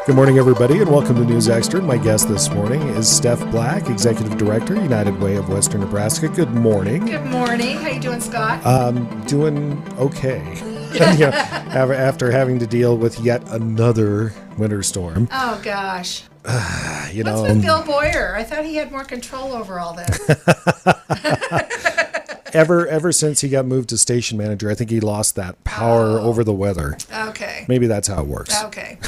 Good morning, everybody, and welcome to News Extra. My guest this morning is Steph Black, Executive Director, United Way of Western Nebraska. Good morning. Good morning. How you doing, Scott? Doing okay. After having to deal with yet another winter storm. Oh, gosh. What's with Bill Boyer? I thought he had more control over all this. Ever since he got moved to station manager, I think he lost that power over the weather. Okay. Maybe that's how it works. Okay.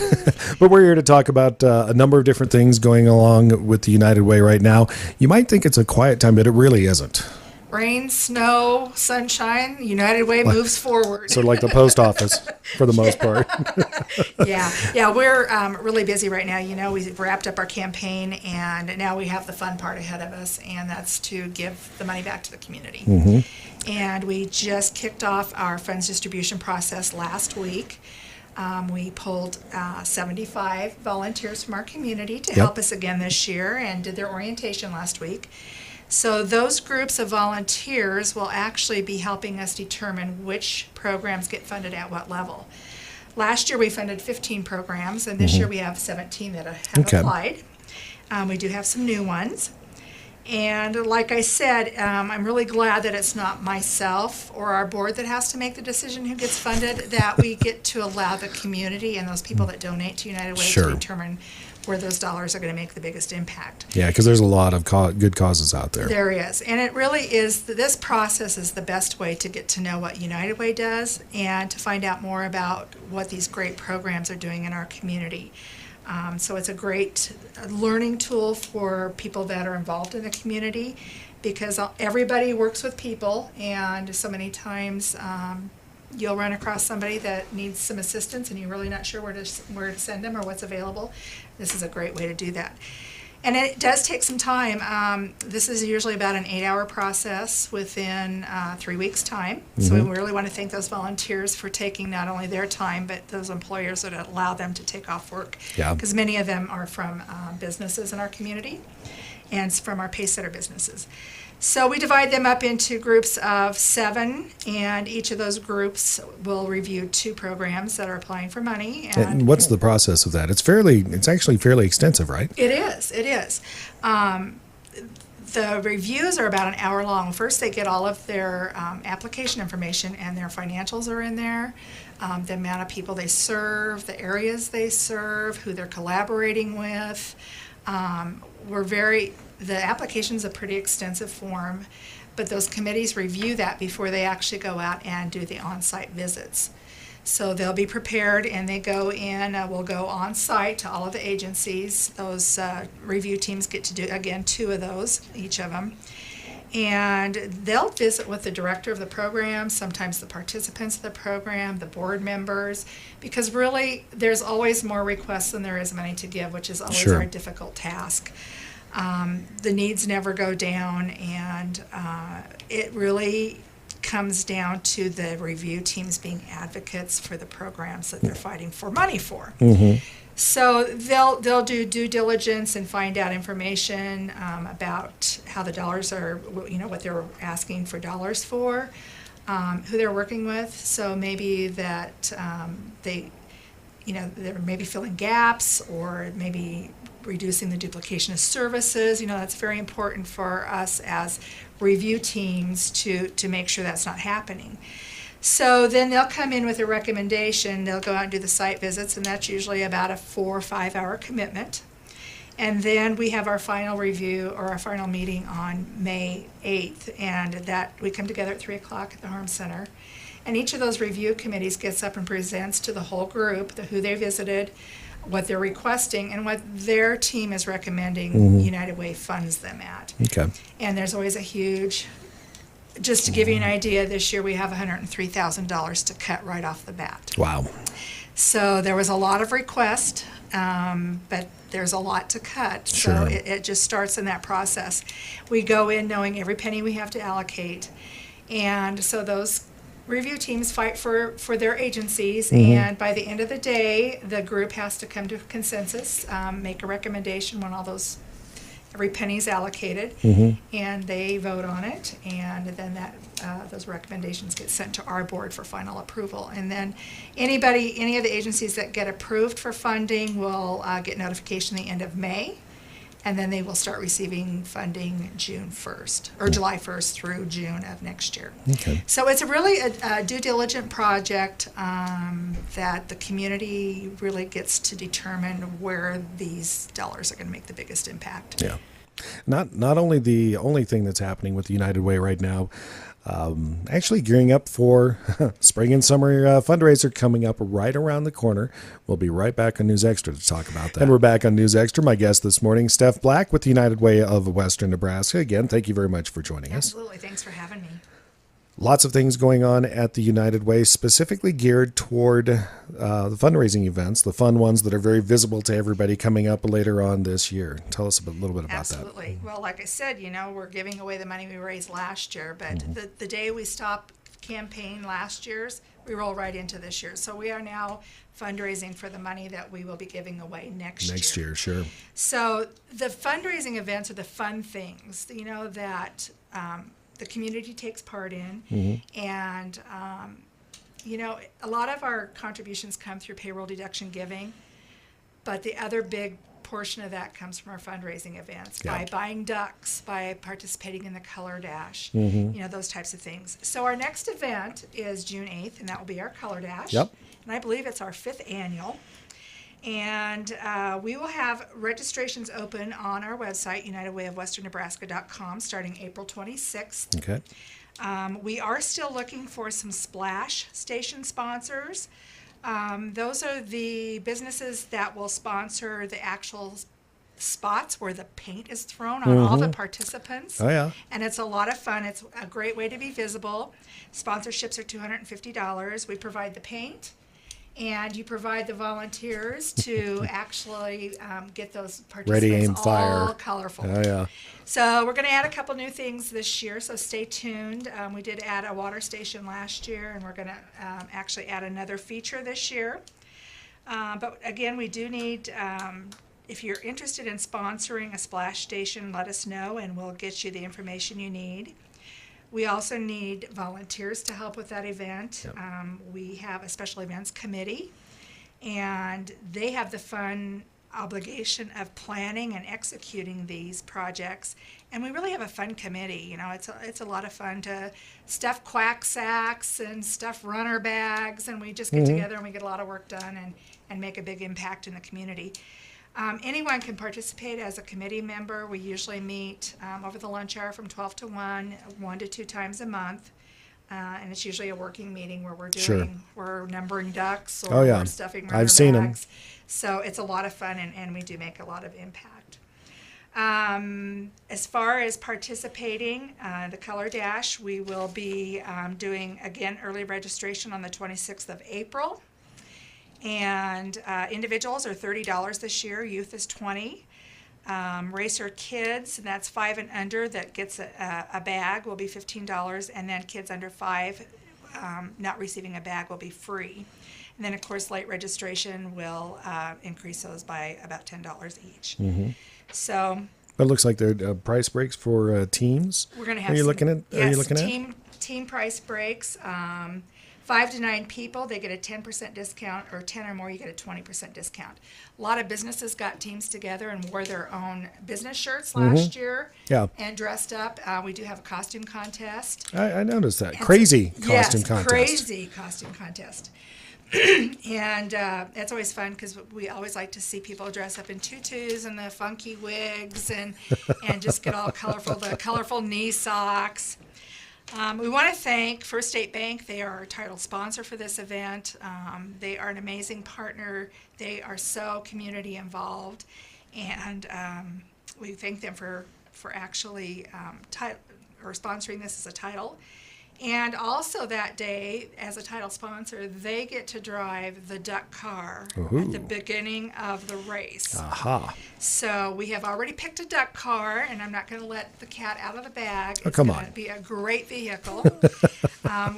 But we're here to talk about a number of different things going along with the United Way right now. You might think it's a quiet time, but it really isn't. Rain, snow, sunshine, United Way moves forward. Sort of like the post office for the most part. Yeah, we're really busy right now. You know, we wrapped up our campaign, and now we have the fun part ahead of us, and that's to give the money back to the community. Mm-hmm. And we just kicked off our funds distribution process last week. We pulled 75 volunteers from our community to help us again this year, and did their orientation last week. So those groups of volunteers will actually be helping us determine which programs get funded at what level. Last year we funded 15 programs, and this year we have 17 that have applied. We do have some new ones. And like I said, I'm really glad that it's not myself or our board that has to make the decision who gets funded, that we get to allow the community and those people that donate to United Way to determine where those dollars are going to make the biggest impact. Yeah, because there's a lot of good causes out there. There is. And it really is, this process is the best way to get to know what United Way does and to find out more about what these great programs are doing in our community. So it's a great learning tool for people that are involved in the community, because everybody works with people, and so many times you'll run across somebody that needs some assistance and you're really not sure where to send them or what's available. This is a great way to do that. And it does take some time. This is usually about an 8-hour process within 3 weeks' time. So we really want to thank those volunteers for taking not only their time, but those employers that allow them to take off work. Yeah. Because many of them are from businesses in our community and from our Pacesetter businesses. So we divide them up into groups of 7, and each of those groups will review 2 programs that are applying for money. And what's the process of that? It's actually fairly extensive, right? It is. The reviews are about an hour long. First, they get all of their application information, and their financials are in there, the amount of people they serve, the areas they serve, who they're collaborating with. The application's a pretty extensive form, but those committees review that before they actually go out and do the on-site visits. So they'll be prepared, and they go in, we'll go on-site to all of the agencies. Those review teams get to do, again, 2 of those, each of them. And they'll visit with the director of the program, sometimes the participants of the program, the board members, because really there's always more requests than there is money to give, which is always our difficult task. The needs never go down, and it really comes down to the review teams being advocates for the programs that they're fighting for money for. So they'll do due diligence and find out information about how the dollars are, what they're asking for dollars for, who they're working with. So maybe that they're maybe filling gaps, or maybe reducing the duplication of services. That's very important for us as review teams to make sure that's not happening. So then they'll come in with a recommendation. They'll go out and do the site visits, and that's usually about a 4 or 5 hour commitment. And then we have our final review, or our final meeting, on May 8th, and that we come together at 3 o'clock at the Harm Center. And each of those review committees gets up and presents to the whole group who they visited, what they're requesting, and what their team is recommending United Way funds them at. Okay. And there's always a huge, just to give you an idea, this year we have $103,000 to cut right off the bat. Wow. So there was a lot of requests, but there's a lot to cut. So it just starts in that process. We go in knowing every penny we have to allocate. And so those review teams fight for their agencies, and by the end of the day, the group has to come to a consensus, make a recommendation when every penny's allocated, and they vote on it, and then those recommendations get sent to our board for final approval. And then any of the agencies that get approved for funding will get notification the end of May, and then they will start receiving funding June 1st, or July 1st through June of next year. Okay. So it's really a due diligent project that the community really gets to determine where these dollars are going to make the biggest impact. Yeah. Not only the only thing that's happening with the United Way right now, actually gearing up for spring and summer fundraiser coming up right around the corner. We'll be right back on News Extra to talk about that. And we're back on News Extra. My guest this morning, Steph Black with the United Way of Western Nebraska. Again, thank you very much for joining us. Absolutely. Thanks for having me. Lots of things going on at the United Way, specifically geared toward the fundraising events, the fun ones that are very visible to everybody coming up later on this year. Tell us a little bit about that. Absolutely. Well, like I said, we're giving away the money we raised last year, but the day we stopped campaign last year's, we roll right into this year. So we are now fundraising for the money that we will be giving away next year. Next year, sure. So the fundraising events are the fun things, that the community takes part in. And, a lot of our contributions come through payroll deduction giving, but the other big portion of that comes from our fundraising events, by buying ducks, by participating in the Color Dash, those types of things. So our next event is June 8th, and that will be our Color Dash. Yep. And I believe it's our 5th annual. And we will have registrations open on our website, unitedwayofwesternnebraska.com, starting April 26th. Okay. We are still looking for some splash station sponsors. Those are the businesses that will sponsor the actual spots where the paint is thrown on all the participants. Oh, yeah. And it's a lot of fun. It's a great way to be visible. Sponsorships are $250. We provide the paint, and you provide the volunteers to actually get those participants Ready, aim, all fire. colorful. Oh, yeah. So we're going to add a couple new things this year, so stay tuned. We did add a water station last year, and we're going to actually add another feature this year. But again, we do need, if you're interested in sponsoring a splash station, let us know, and we'll get you the information you need. We also need volunteers to help with that event. Yep. We have a special events committee, and they have the fun obligation of planning and executing these projects. And we really have a fun committee. It's a lot of fun to stuff quack sacks and stuff runner bags, and we just get together and we get a lot of work done and make a big impact in the community. Anyone can participate as a committee member. We usually meet over the lunch hour from 12 to 1 to 2 times a month. And it's usually a working meeting where we're numbering ducks or we're stuffing runner I've seen bags. them. So it's a lot of fun, and we do make a lot of impact. As far as participating, the Color Dash, we will be doing, again, early registration on the 26th of April. And individuals are $30 this year, youth is $20. Racer kids, and that's 5 and under, that gets a bag, will be $15, and then kids under 5 not receiving a bag will be free. And then, of course, late registration will increase those by about $10 each. So It looks like there are price breaks for teams. we're going to have Are you looking at? team price breaks. 5 to 9 people, they get a 10% discount, or 10 or more, you get a 20% discount. A lot of businesses got teams together and wore their own business shirts last year and dressed up. We do have a costume contest. I noticed that. Crazy costume contest. Crazy costume contest. And it's always fun because we always like to see people dress up in tutus and the funky wigs and just get all colorful, the colorful knee socks. We want to thank First State Bank. They are our title sponsor for this event. They are an amazing partner. They are so community involved, and we thank them for actually sponsoring this as a title. And also that day, as a title sponsor, they get to drive the duck car at the beginning of the race. Aha. So we have already picked a duck car, and I'm not going to let the cat out of the bag. Oh, come It's on. going to be a great vehicle.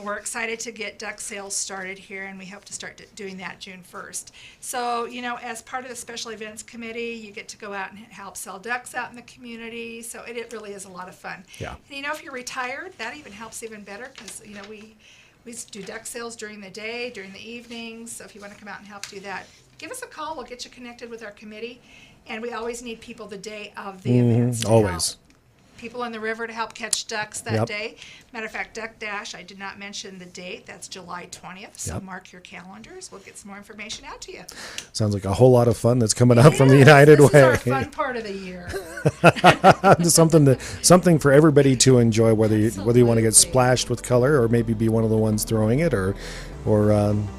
We're excited to get duck sales started here, and we hope to start doing that June 1st. So, as part of the Special Events Committee, you get to go out and help sell ducks out in the community. So it really is a lot of fun. Yeah. And, if you're retired, that even helps even better because, we do duck sales during the day, during the evenings. So if you want to come out and help do that, give us a call. We'll get you connected with our committee. And we always need people the day of the events. To always. help. People in the river to help catch ducks that Yep. day. Matter of fact, Duck Dash, I did not mention the date. That's July 20th. So Yep. mark your calendars. We'll get some more information out to you. Sounds like a whole lot of fun that's coming up from the United This Way. is our fun part of the year. something for everybody to enjoy, whether you want to get Absolutely. splashed with color or maybe be one of the ones throwing it, or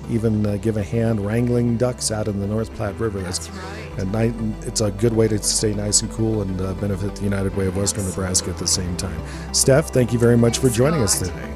even give a hand wrangling ducks out in the North Platte River. That's right. At night, it's a good way to stay nice and cool and benefit the United Way of Western Nebraska at the same time. Steph, thank you very much for joining us Scott. today.